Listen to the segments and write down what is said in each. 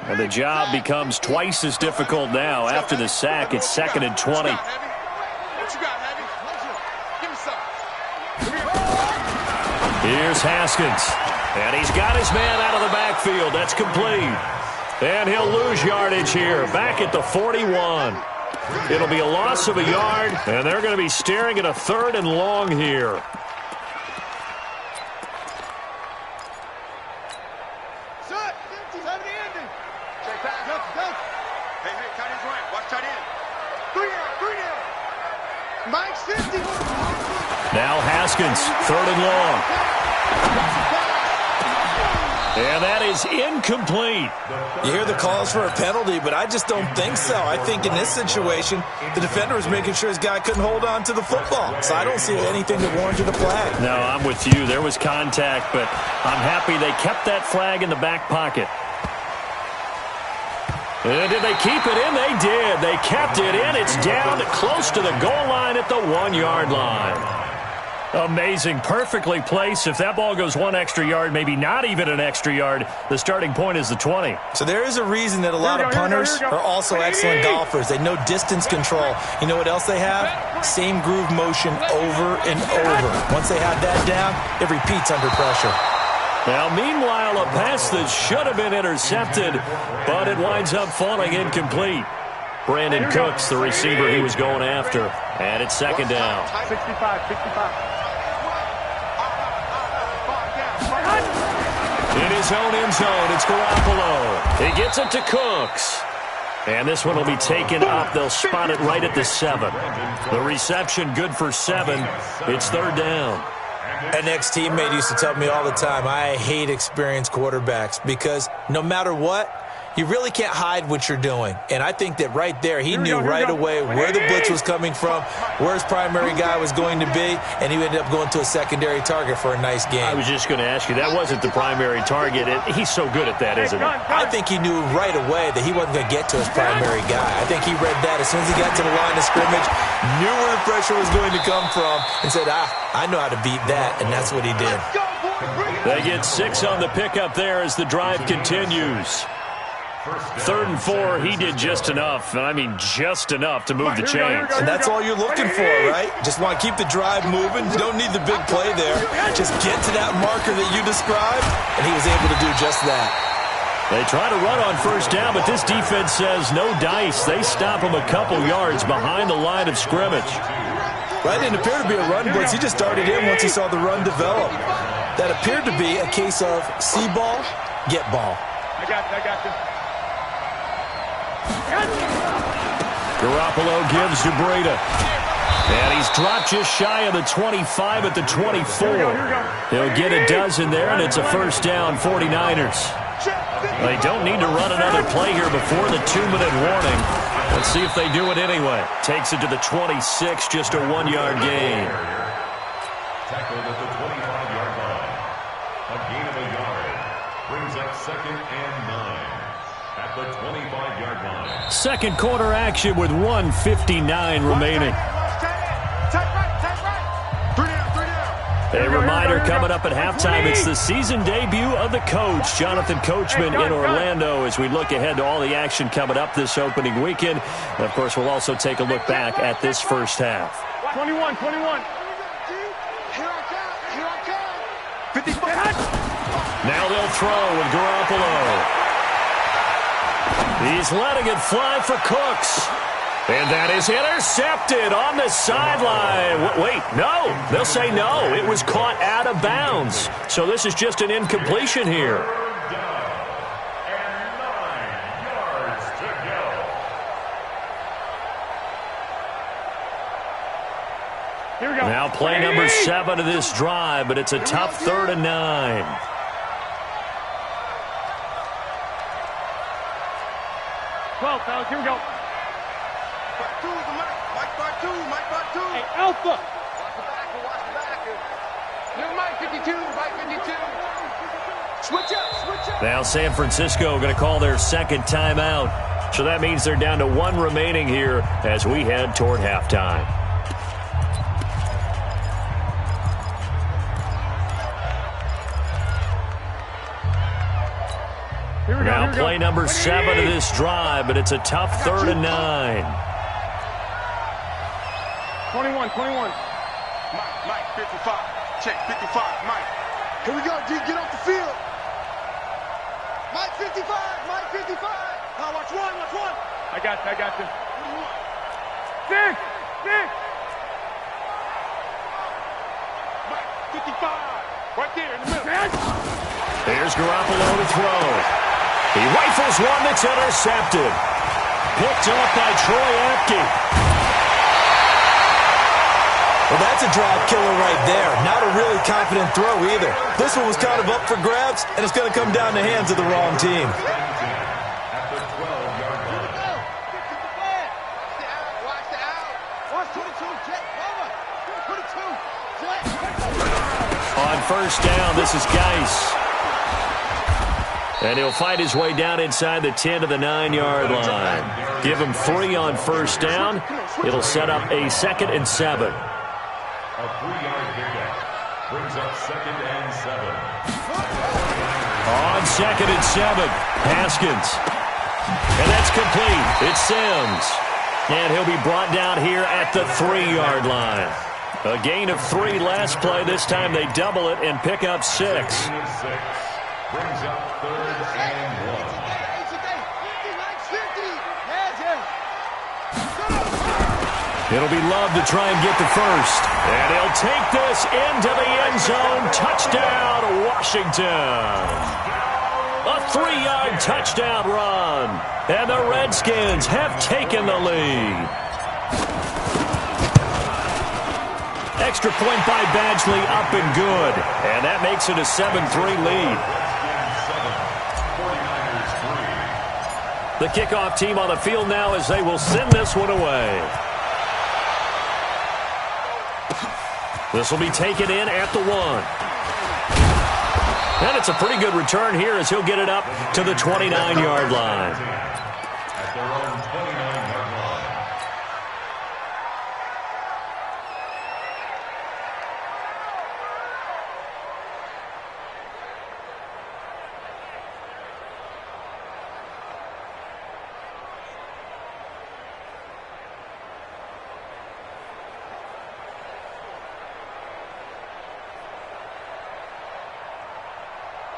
And the job becomes twice as difficult now. After the sack, it's 2nd and 20. Here's Haskins. And he's got his man out of the backfield. That's complete. And he'll lose yardage here. Back at the 41. It'll be a loss of a yard, and they're going to be staring at a 3rd and long here. Now Haskins, 3rd and long. And that is incomplete. You hear the calls for a penalty, but I just don't think so. I think in this situation, the defender was making sure his guy couldn't hold on to the football. So I don't see anything that warranted a flag. No, I'm with you. There was contact, but I'm happy they kept that flag in the back pocket. And did they keep it in? They did. They kept it in. It's down close to the goal line at the 1-yard line. Amazing. Perfectly placed. If that ball goes 1 extra yard, maybe not even an extra yard, the starting point is the 20. So there is a reason that a lot of punters are also excellent golfers. They know distance control. You know what else they have? Same groove motion over and over. Once they have that down, it repeats under pressure. Now, meanwhile, a pass that should have been intercepted, but it winds up falling incomplete. Brandon Cooks, the receiver he was going after. And it's 2nd down. 65. In his own end zone, it's Garoppolo. He gets it to Cooks. And this one will be taken up. They'll spot it right at the 7. The reception good for 7. It's 3rd down. An ex-teammate used to tell me all the time, I hate experienced quarterbacks because no matter what, you really can't hide what you're doing. And I think that right there, he knew right away where the blitz was coming from, where his primary guy was going to be, and he ended up going to a secondary target for a nice game. I was just going to ask you, that wasn't the primary target. He's so good at that, isn't he? I think he knew right away that he wasn't going to get to his primary guy. I think he read that as soon as he got to the line of scrimmage, knew where the pressure was going to come from, and said, I know how to beat that, and that's what he did. They get 6 on the pickup there as the drive continues. 3rd and 4, he did just enough, and I mean just enough to move the chains. And that's all you're looking for, right? Just want to keep the drive moving. You don't need the big play there. Just get to that marker that you described, and he was able to do just that. They try to run on 1st down, but this defense says no dice. They stop him a couple yards behind the line of scrimmage. Right, didn't appear to be a run blitz. He just started in once he saw the run develop. That appeared to be a case of see ball, get ball. I got you. Garoppolo gives to Breida. And he's dropped just shy of the 25 at the 24. He'll get a dozen there, and it's a 1st down, 49ers. They don't need to run another play here before the 2-minute warning. Let's see if they do it anyway. Takes it to the 26, just a 1-yard gain. Tackled at the 25-yard line. A gain of a yard brings up 2nd and 9 at the 25-yard line. Second quarter action with 1:59 remaining. A reminder coming up at halftime, it's the season debut of the coach, Jonathan Coachman in Orlando, as we look ahead to all the action coming up this opening weekend. And of course, we'll also take a look back at this first half. 21. 55. Now they'll throw with Garoppolo. He's letting it fly for Cooks. And that is intercepted on the sideline. Wait, no. They'll say no. It was caught out of bounds. So this is just an incompletion here. Now play number 7 of this drive, but it's a tough 3rd and 9. Here we go. Hey, Alpha. Watch the back. New Mike 52. Switch up. Now San Francisco going to call their second timeout. So that means they're down to 1 remaining here as we head toward halftime. Now play number 7 of this drive, but it's a tough 3rd and 9. 21. Mike, 55. Check, 55. Mike. Here we go, G. Get off the field. Mike, 55. Mike, 55. Now watch one. I got you. 6. Mike, 55. Right there in the middle. Here's Garoppolo to throw. He rifles one that's intercepted. Picked up by Troy Apke. Well, that's a drive killer right there. Not a really confident throw either. This one was kind of up for grabs, and it's going to come down the hands of the wrong team. On first down, this is Geis. And he'll fight his way down inside the 10 to the 9-yard line. Give him 3 on first down. It'll set up a 2nd and 7. A 3-yard pickup brings up 2nd and 7. On 2nd and 7, Haskins. And that's complete. It's Sims. And he'll be brought down here at the 3-yard line. A gain of 3 last play. This time they double it and pick up 6. Brings up 3rd and 1. It'll be Love to try and get the first. And he'll take this into the end zone. Touchdown, Washington. A 3-yard touchdown run. And the Redskins have taken the lead. Extra point by Badgley, up and good. And that makes it a 7-3 lead. The kickoff team on the field now as they will send this one away. This will be taken in at the 1. And it's a pretty good return here as he'll get it up to the 29-yard line. At their own 29-yard line.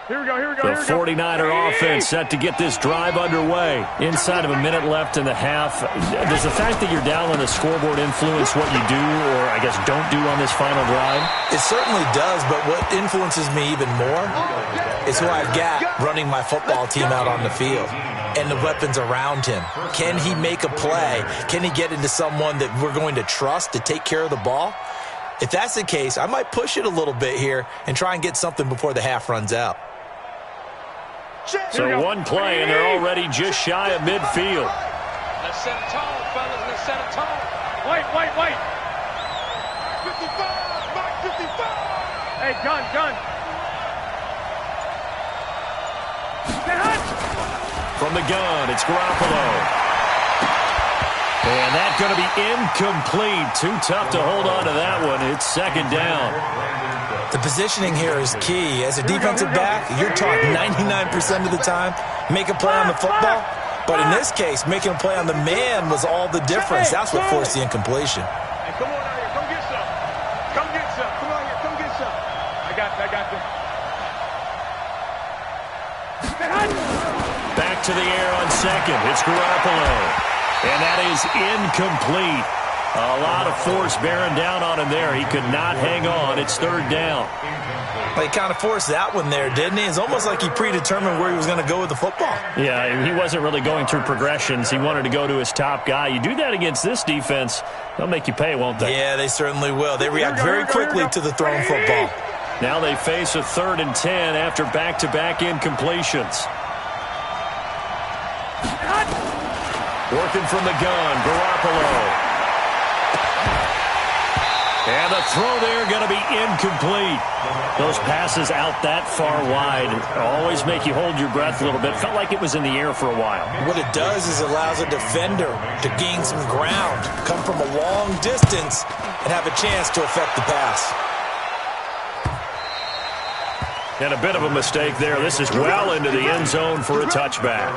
Here we go. The 49er offense set to get this drive underway. Inside of a minute left in the half. Does the fact that you're down on the scoreboard influence what you do or, I guess, don't do on this final drive? It certainly does, but what influences me even more is who I've got running my football team out on the field and the weapons around him. Can he make a play? Can he get into someone that we're going to trust to take care of the ball? If that's the case, I might push it a little bit here and try and get something before the half runs out. So one play, and they're already just shy of midfield. Let's set it tall, fellas. Let's set it tall. Wait. 55. Mike, 55. Hey, gun. From the gun, it's Garoppolo. And that's going to be incomplete. Too tough to hold on to that one. It's 2nd down. The positioning here is key. As a defensive back, you're taught 99% of the time, make a play on the football. But in this case, making a play on the man was all the difference. That's what forced the incompletion. Hey, come on out here. Come get some. Come on here. Come get some. I got you. Back to the air on 2nd. It's Garoppolo. And that is incomplete. A lot of force bearing down on him there. He could not hang on. It's 3rd down. Well, he kind of forced that one there, didn't he? It's almost like he predetermined where he was going to go with the football. Yeah, he wasn't really going through progressions. He wanted to go to his top guy. You do that against this defense, they'll make you pay, won't they? Yeah, they certainly will. They react very quickly to the thrown football. Now they face a 3rd and 10 after back-to-back incompletions. Working from the gun, Garoppolo. And the throw there going to be incomplete. Those passes out that far wide always make you hold your breath a little bit. Felt like it was in the air for a while. What it does is it allows a defender to gain some ground, come from a long distance, and have a chance to affect the pass. And a bit of a mistake there. This is well into the end zone for a touchback.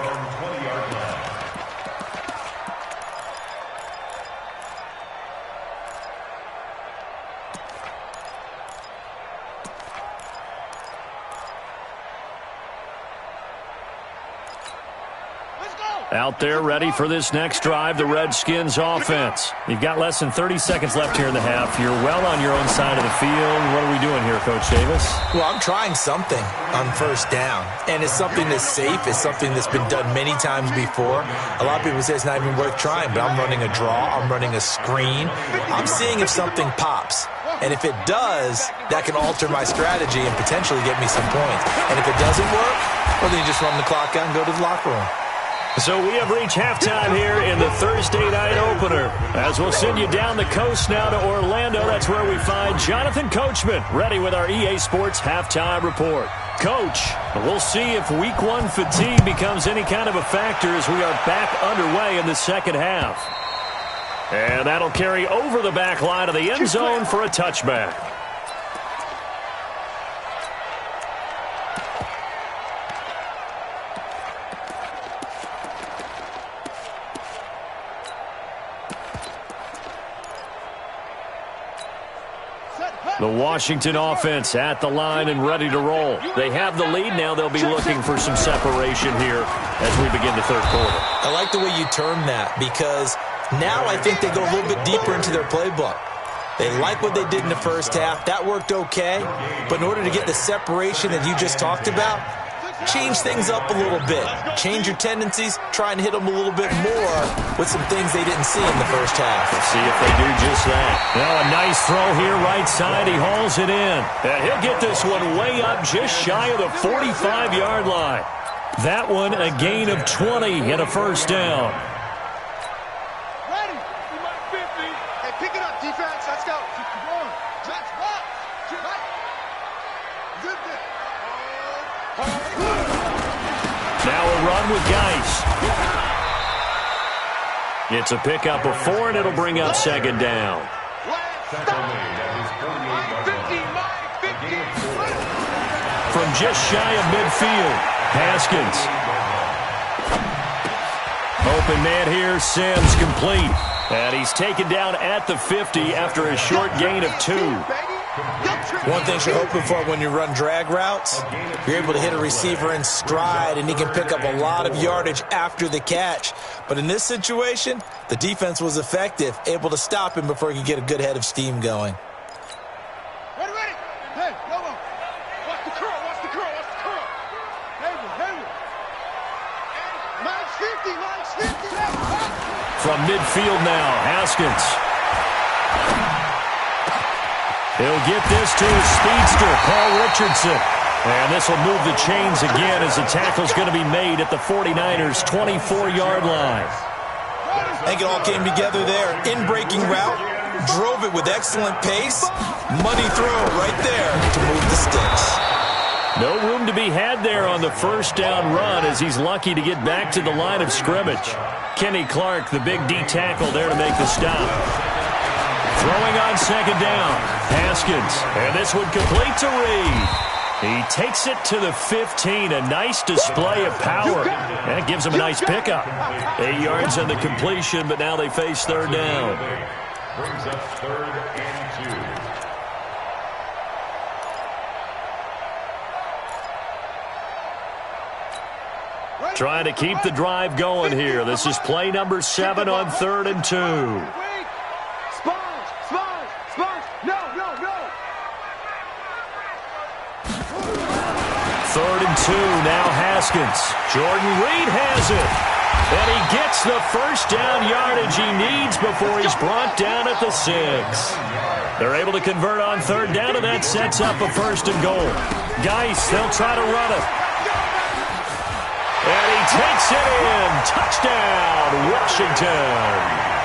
Out there ready for this next drive, the Redskins offense. You've got less than 30 seconds left here in the half. You're well on your own side of the field. What are we doing here, Coach Davis? Well, I'm trying something on first down, and it's something that's safe. It's something that's been done many times before. A lot of people say it's not even worth trying, but I'm running a draw. I'm running a screen. I'm seeing if something pops. And if it does, that can alter my strategy and potentially get me some points. And if it doesn't work, well, then you just run the clock out and go to the locker room. So we have reached halftime here in the Thursday night opener. As we'll send you down the coast now to Orlando, that's where we find Jonathan Coachman, ready with our EA Sports halftime report. Coach, we'll see if week one fatigue becomes any kind of a factor as we are back underway in the second half. And that'll carry over the back line of the end zone for a touchback. The Washington offense at the line and ready to roll. They have the lead. Now they'll be looking for some separation here as we begin the third quarter. I like the way you term that because now I think they go a little bit deeper into their playbook. They like what they did in the first half. That worked okay. But in order to get the separation that you just talked about, change things up a little bit. Change your tendencies. Try and hit them a little bit more with some things they didn't see in the first half. Let's see if they do just that. Now a nice throw here right side. He hauls it in. And he'll get this one way up just shy of the 45-yard line. That one a gain of 20 and a first down. Ready. Hey, pick it up, defense. Let's go. Keep going. Let's go. Good. Now a run with Geis. It's a pickup of 4, and it'll bring up second down. From just shy of midfield, Haskins. Open man here, Sims complete. And he's taken down at the 50 after a short gain of 2. One thing you're hoping for when you run drag routes, you're able to hit a receiver in stride, and he can pick up a lot of yardage after the catch. But in this situation, the defense was effective, able to stop him before he could get a good head of steam going. Ready. Hey, go on. Watch the curl. Hayward. Mike's 50. From midfield now, Haskins. He'll get this to his speedster, Paul Richardson. And this will move the chains again as the tackle's going to be made at the 49ers' 24-yard line. I think it all came together there. In-breaking route, drove it with excellent pace. Money throw right there to move the sticks. No room to be had there on the first down run as he's lucky to get back to the line of scrimmage. Kenny Clark, the big D tackle there to make the stop. Throwing on second down, Haskins. And this one complete to Reed. He takes it to the 15. A nice display of power. That gives him a nice pickup. 8 yards on the completion, but now they face third down. Brings up 3rd and 2. Trying to keep the drive going here. This is play number 7 on 3rd and 2. Third and 2, now Haskins. Jordan Reed has it. And he gets the first down yardage he needs before he's brought down at the 6. They're able to convert on third down, and that sets up a 1st and goal. Geis, they'll try to run it. And he takes it in. Touchdown, Washington.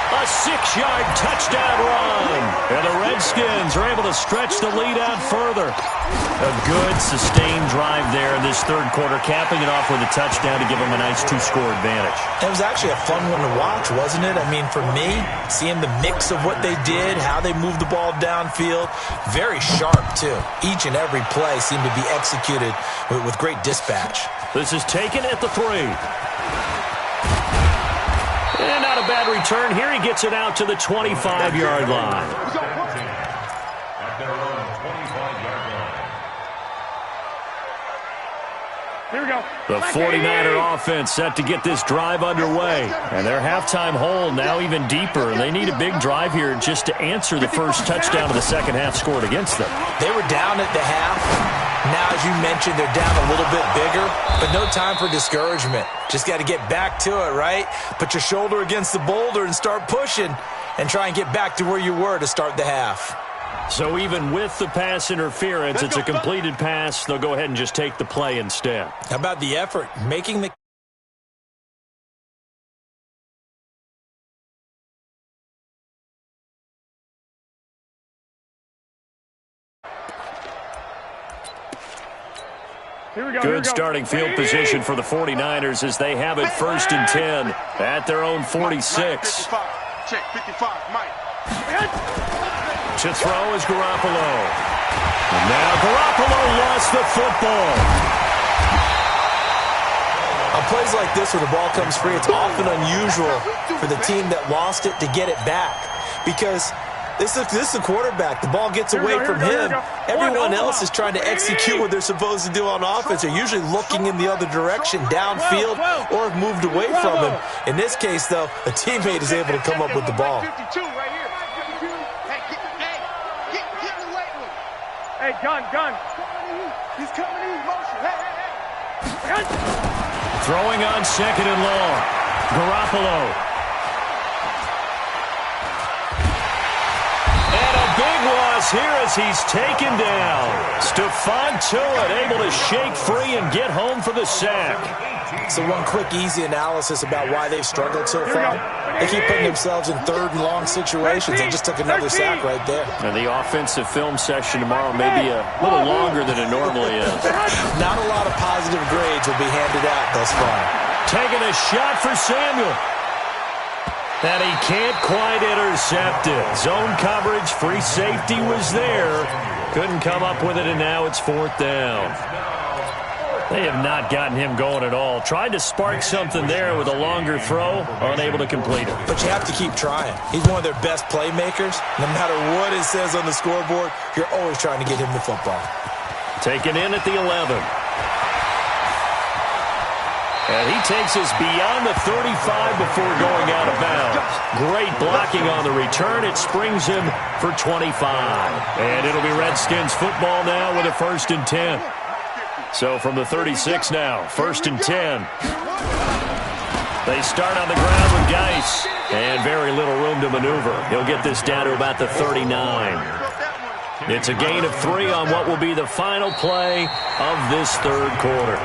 A 6-yard touchdown run. And the Redskins are able to stretch the lead out further. A good, sustained drive there in this third quarter, capping it off with a touchdown to give them a nice 2-score advantage. It was actually a fun one to watch, wasn't it? I mean, for me, seeing the mix of what they did, how they moved the ball downfield, very sharp, too. Each and every play seemed to be executed with great dispatch. This is taken at the 3. And not a bad return here. He gets it out to the 25-yard line. At their own 25-yard line. Here we go. The 49er offense set to get this drive underway. And their halftime hole now even deeper. They need a big drive here just to answer the first touchdown of the second half scored against them. They were down at the half. Now, as you mentioned, they're down a little bit bigger, but no time for discouragement. Just got to get back to it, right? Put your shoulder against the boulder and start pushing and try and get back to where you were to start the half. So even with the pass interference, it's a completed pass. They'll go ahead and just take the play instead. How about the effort? Making the Good starting field position for the 49ers as they have it 1st and 10 at their own 46. Check 55, Mike. To throw is Garoppolo. And now Garoppolo lost the football. On plays like this where the ball comes free, it's often unusual for the team that lost it to get it back because this is a quarterback. The ball gets away from him. Everyone else is trying to execute what they're supposed to do on offense. They're usually looking in the other direction, downfield, or have moved away from him. In this case, though, a teammate is able to come up with the ball. 52 right here. 52. Hey, get in the weight room. Hey, gun. He's coming in motion. Hey. Throwing on 2nd and long. Garoppolo. Big loss here as he's taken down. Stephon Tuitt able to shake free and get home for the sack. So one quick, easy analysis about why they've struggled so far. They keep putting themselves in 3rd and long situations. They just took another sack right there. And the offensive film session tomorrow may be a little longer than it normally is. Not a lot of positive grades will be handed out thus far. Taking a shot for Samuel. And he can't quite intercept it. Zone coverage, free safety was there. Couldn't come up with it, and now it's 4th down. They have not gotten him going at all. Tried to spark something there with a longer throw, unable to complete it. But you have to keep trying. He's one of their best playmakers. No matter what it says on the scoreboard, you're always trying to get him the football. Taken in at the 11. And he takes us beyond the 35 before going out of bounds. Great blocking on the return. It springs him for 25. And it'll be Redskins football now with a 1st and 10. So from the 36 now, 1st and 10. They start on the ground with Geis. And very little room to maneuver. He'll get this down to about the 39. It's a gain of 3 on what will be the final play of this third quarter.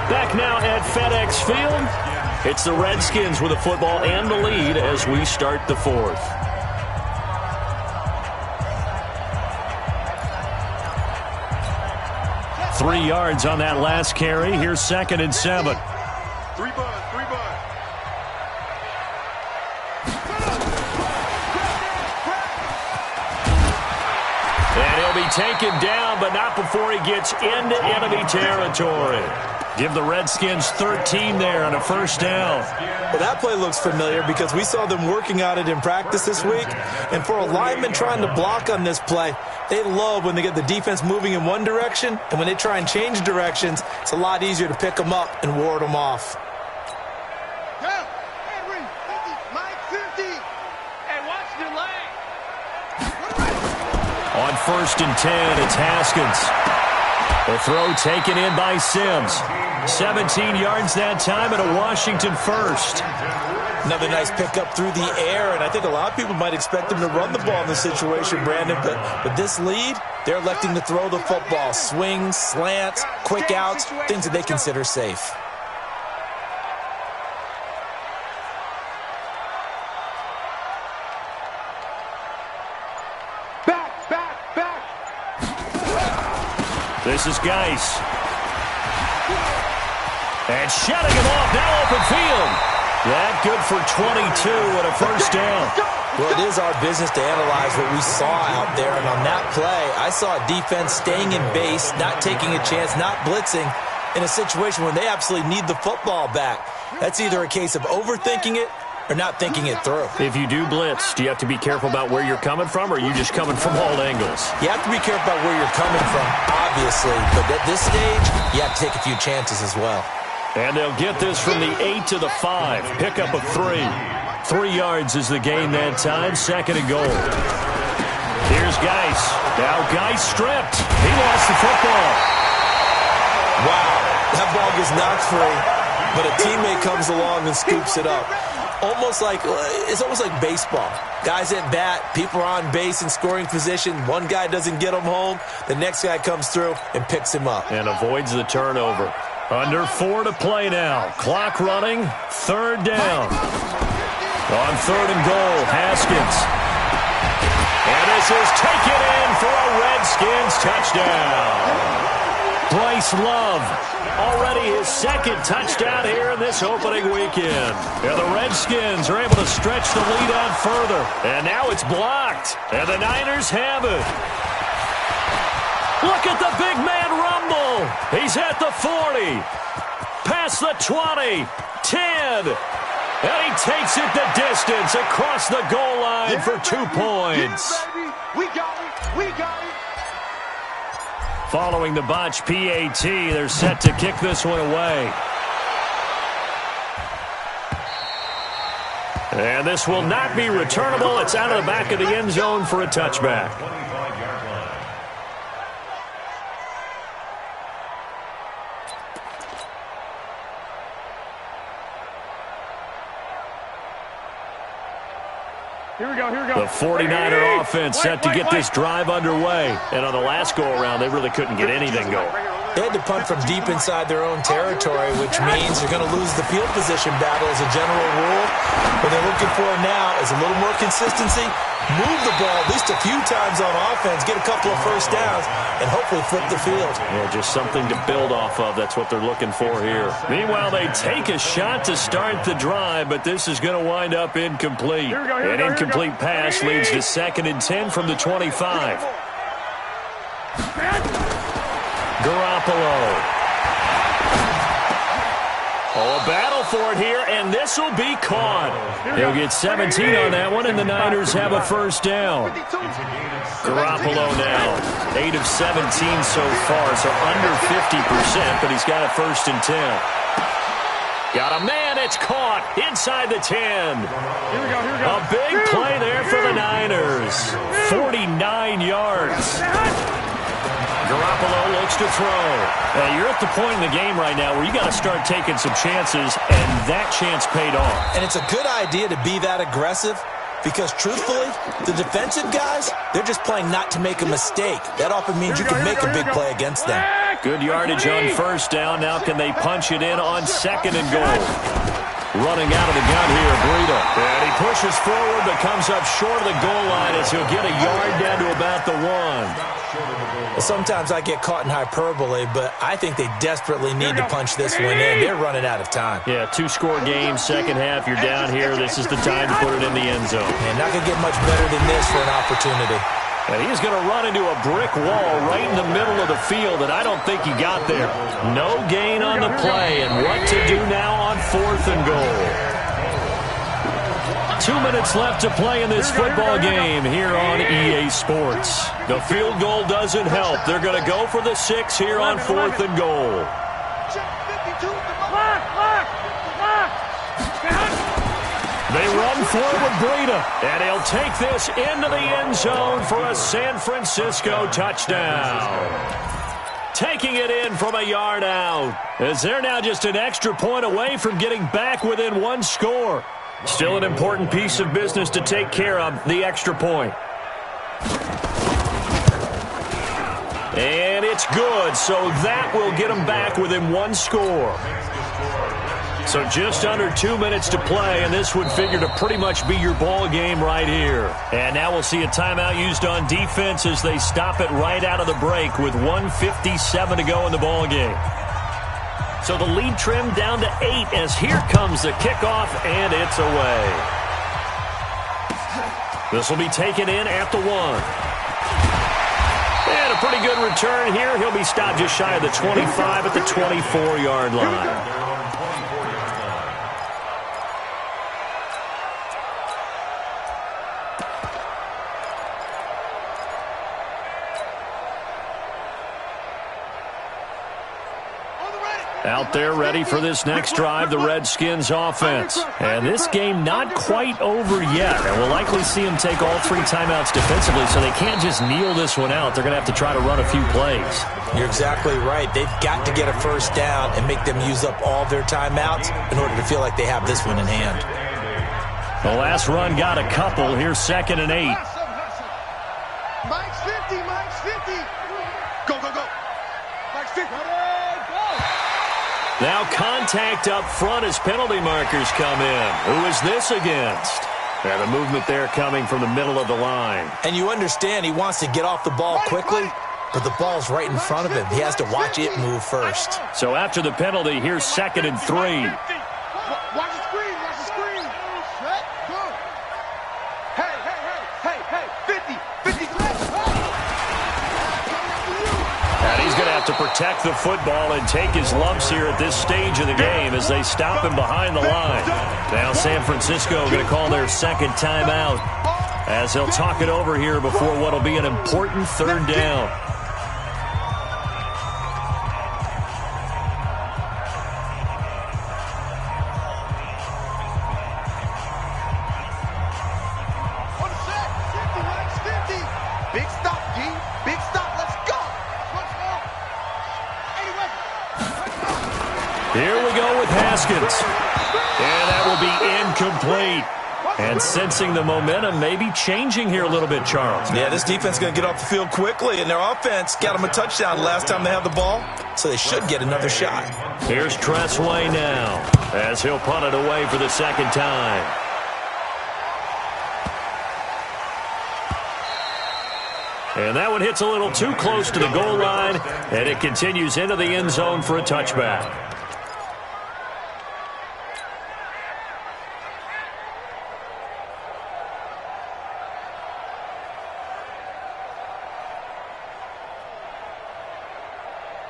Back now at FedEx Field, it's the Redskins with the football and the lead as we start the 4th. Three yards on that last carry. Here's 2nd and 7. 3 bud. And he'll be taken down, but not before he gets into enemy territory. Give the Redskins 13 there on a 1st down. Well, that play looks familiar because we saw them working on it in practice this week. And for a lineman trying to block on this play, they love when they get the defense moving in one direction. And when they try and change directions, it's a lot easier to pick them up and ward them off. On 1st and 10, it's Haskins. The throw taken in by Sims. 17 yards that time and a Washington 1st. Another nice pickup through the air, and I think a lot of people might expect them to run the ball in this situation, Brandon, but with this lead, they're electing to throw the football. Swings, slants, quick outs, things that they consider safe. This is Geis. And shutting him off, now open field. That good for 22 and a first down. Well, it is our business to analyze what we saw out there. And on that play, I saw a defense staying in base, not taking a chance, not blitzing in a situation when they absolutely need the football back. That's either a case of overthinking it or not thinking it through. If you do blitz, do you have to be careful about where you're coming from, or are you just coming from all angles? You have to be careful about where you're coming from, obviously. But at this stage, you have to take a few chances as well. And they'll get this from the 8 to the 5. Pickup of 3. 3 yards is the gain that time. Second and goal. Here's Geis. Now Geis stripped. He lost the football. Wow, that ball gets knocked free, but a teammate comes along and scoops it up. It's almost like baseball. Guys at bat, people are on base in scoring position. One guy doesn't get him home. The next guy comes through and picks him up. And avoids the turnover. Under 4 to play now. Clock running. Third down. On third and goal, Haskins. And this is taken in for a Redskins touchdown. Bryce Love, already his second touchdown here in this opening weekend. And the Redskins are able to stretch the lead out further. And now it's blocked. And the Niners have it. Look at the big man rumble. He's at the 40. Past the 20. 10. And he takes it the distance across the goal line for 2 points. Yeah, we got it. We got it. Following the botch PAT, they're set to kick this one away. And this will not be returnable. It's out of the back of the end zone for a touchback. Here we go. The 49er offense set to get this drive underway. And on the last go-around, they really couldn't get anything going. They had to punt from deep inside their own territory, which means they're going to lose the field position battle as a general rule. What they're looking for now is a little more consistency, move the ball at least a few times on offense, get a couple of first downs, and hopefully flip the field. Yeah, just something to build off of. That's what they're looking for here. Meanwhile, they take a shot to start the drive, but this is going to wind up incomplete. An incomplete pass leads to 2nd and 10 from the 25. Garoppolo. Oh, a battle for it here, and this will be caught. He'll get 17 on that one, and the Niners have a first down. Garoppolo now, 8 of 17 so far, so under 50%, but he's got a 1st and 10. Got a man, it's caught inside the 10. Here we go. A big play there for the Niners. 49 yards. Garoppolo looks to throw. You're at the point in the game right now where you got to start taking some chances, and that chance paid off. And it's a good idea to be that aggressive because, truthfully, the defensive guys, they're just playing not to make a mistake. That often means you can make a big play against them. Good yardage on first down. Now can they punch it in on 2nd and goal? Running out of the gun here, Breida. And he pushes forward but comes up short of the goal line as he'll get a yard down to about the 1. Sometimes I get caught in hyperbole, but I think they desperately need to punch this one in. They're running out of time. Yeah, 2-score game, second half. You're down here. This is the time to put it in the end zone. And not going to get much better than this for an opportunity. And he's going to run into a brick wall right in the middle of the field, and I don't think he got there. No gain on the play, and what to do now on 4th and goal. 2 minutes left to play in this football game here on EA Sports. The field goal doesn't help. They're going to go for the 6 here on 4th and goal. They run forward, Breida, and he'll take this into the end zone for a San Francisco touchdown. Taking it in from a yard out, as they're now just an extra point away from getting back within 1 score. Still an important piece of business to take care of, the extra point. And it's good, so that will get them back within 1 score. So just under 2 minutes to play, and this would figure to pretty much be your ball game right here. And now we'll see a timeout used on defense as they stop it right out of the break with 1:57 to go in the ball game. So the lead trimmed down to 8 as here comes the kickoff, and it's away. This will be taken in at the 1. And a pretty good return here. He'll be stopped just shy of the 25 at the 24-yard line. Out there ready for this next drive, the Redskins offense. And this game not quite over yet. And we'll likely see them take all 3 timeouts defensively, so they can't just kneel this one out. They're going to have to try to run a few plays. You're exactly right. They've got to get a first down and make them use up all their timeouts in order to feel like they have this one in hand. The last run got a couple. Here's 2nd and 8. Mike's 50, Mike's 50. Go, go, go. Mike's 50. Now contact up front as penalty markers come in. Who is this against? And the movement there coming from the middle of the line. And you understand he wants to get off the ball quickly, but the ball's right in front of him. He has to watch it move first. So after the penalty, here's 2nd and 3. Watch the screen, watch the screen. Set, go. Hey, hey, hey, hey, hey, 50, 50. And he's going to have to protect the football and take his lumps here at this stage of the game as they stop him behind the line. Now San Francisco going to call their 2nd timeout as they'll talk it over here before what will be an important 3rd down. Big stop, G. Big stop. Let's go. Let's go. Here we go with Haskins. And that will be incomplete. And sensing the momentum maybe changing here a little bit, Charles. Yeah, this defense is going to get off the field quickly, and their offense got them a touchdown last time they had the ball, so they should get another shot. Here's Tressway now as he'll punt it away for the 2nd time. And that one hits a little too close to the goal line, and it continues into the end zone for a touchback.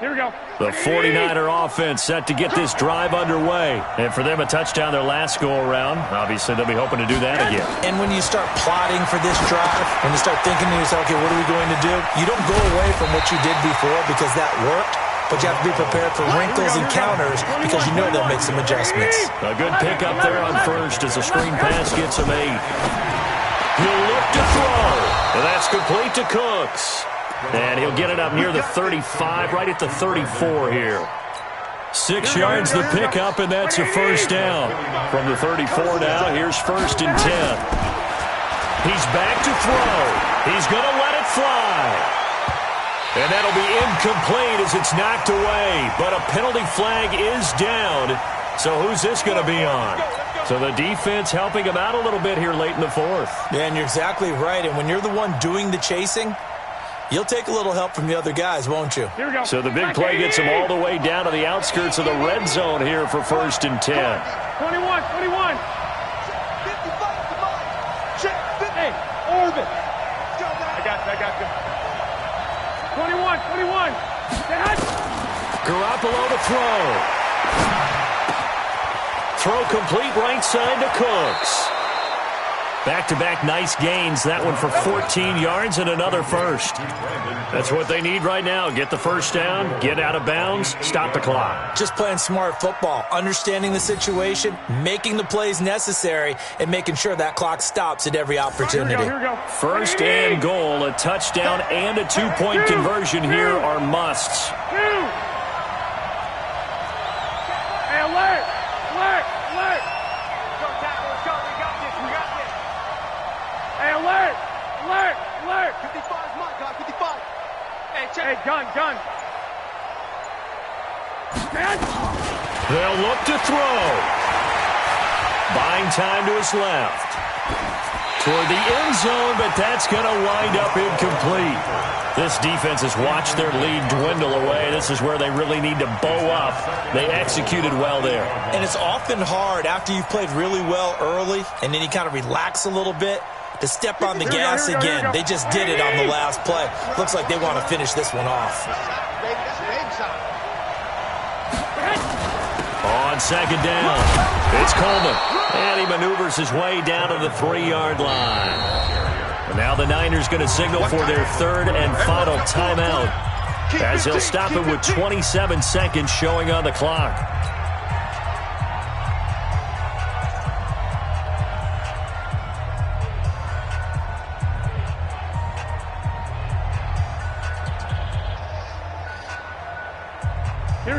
Here we go. The 49er offense set to get this drive underway. And for them, a touchdown their last go-around. Obviously, they'll be hoping to do that again. And when you start plotting for this drive, when you start thinking to yourself, okay, what are we going to do? You don't go away from what you did before because that worked, but you have to be prepared for wrinkles and counters because you know they'll make some adjustments. A good pickup there on first as the screen pass gets him 8. He'll look to throw. And that's complete to Cooks. And he'll get it up near the 35, right at the 34 here. 6 yards the pickup, and that's a first down. From the 34 now, here's 1st and 10. He's back to throw. He's going to let it fly. And that'll be incomplete as it's knocked away. But a penalty flag is down. So who's this going to be on? So the defense helping him out a little bit here late in the 4th. Yeah, and you're exactly right. And when you're the one doing the chasing, you'll take a little help from the other guys, won't you? Here we go. So the big play gets him all the way down to the outskirts of the red zone here for 1st and 10. 21, 21. 55, check, 50. Hey, orbit. I got you. 21, 21. Garoppolo to throw. Throw complete right side to Cooks. Back-to-back nice gains. That one for 14 yards and another first. That's what they need right now. Get the first down, get out of bounds, stop the clock. Just playing smart football, understanding the situation, making the plays necessary, and making sure that clock stops at every opportunity. Here we go. 1st and goal, a touchdown and a 2-point conversion here are musts. Hey, alert. Go, tackle, let's go. We got this. Hey, alert. 55 is mine, guy, 55. Hey, check. Hey, gun. They'll look to throw. Buying time to his left. Toward the end zone, but that's going to wind up incomplete. This defense has watched their lead dwindle away. This is where they really need to bow up. They executed well there. And it's often hard after you've played really well early and then you kind of relax a little bit to step on the gas again. They just did it on the last play. Looks like they want to finish this one off. On second down, it's Coleman. And he maneuvers his way down to the 3-yard line. And now the Niners going to signal for their third and final timeout as they'll stop it with 27 seconds showing on the clock.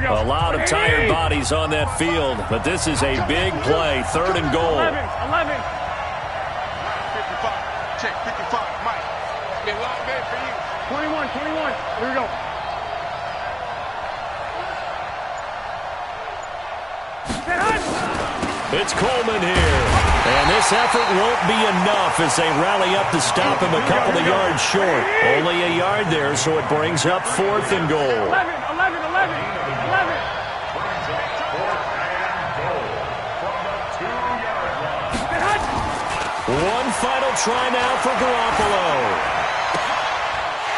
A lot of tired bodies on that field, but this is a big play, third and goal. 11. 55. Check 55. Mike. It's been a long day for you. 21. Here we go. It's Coleman here. And this effort won't be enough as they rally up to stop him a couple of yards short. Only a yard there, so it brings up fourth and goal. 11. One final try now for Garoppolo.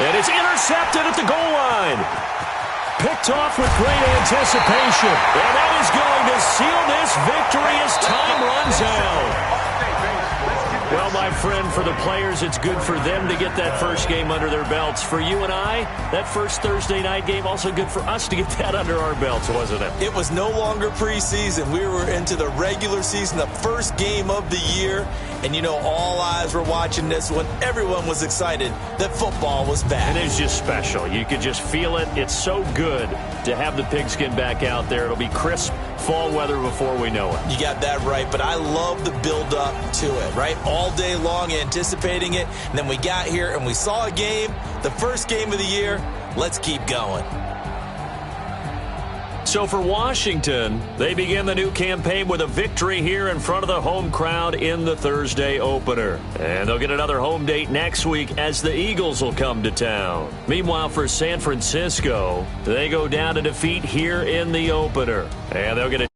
And it's intercepted at the goal line. Picked off with great anticipation. And that is going to seal this victory as time runs out. Well, my friend, for the players, it's good for them to get that first game under their belts. For you and I, that first Thursday night game, also good for us to get that under our belts, wasn't it? It was no longer preseason. We were into the regular season, the first game of the year. And, you know, all eyes were watching this when everyone was excited that football was back. It is just special. You could just feel it. It's so good to have the pigskin back out there. It'll be crisp fall weather before we know it. You got that right, but I love the build-up to it, right? All day long anticipating it, and then we got here and we saw a game, the first game of the year. Let's keep going. So for Washington, they begin the new campaign with a victory here in front of the home crowd in the Thursday opener. And they'll get another home date next week as the Eagles will come to town. Meanwhile, for San Francisco, they go down to defeat here in the opener. And they'll get a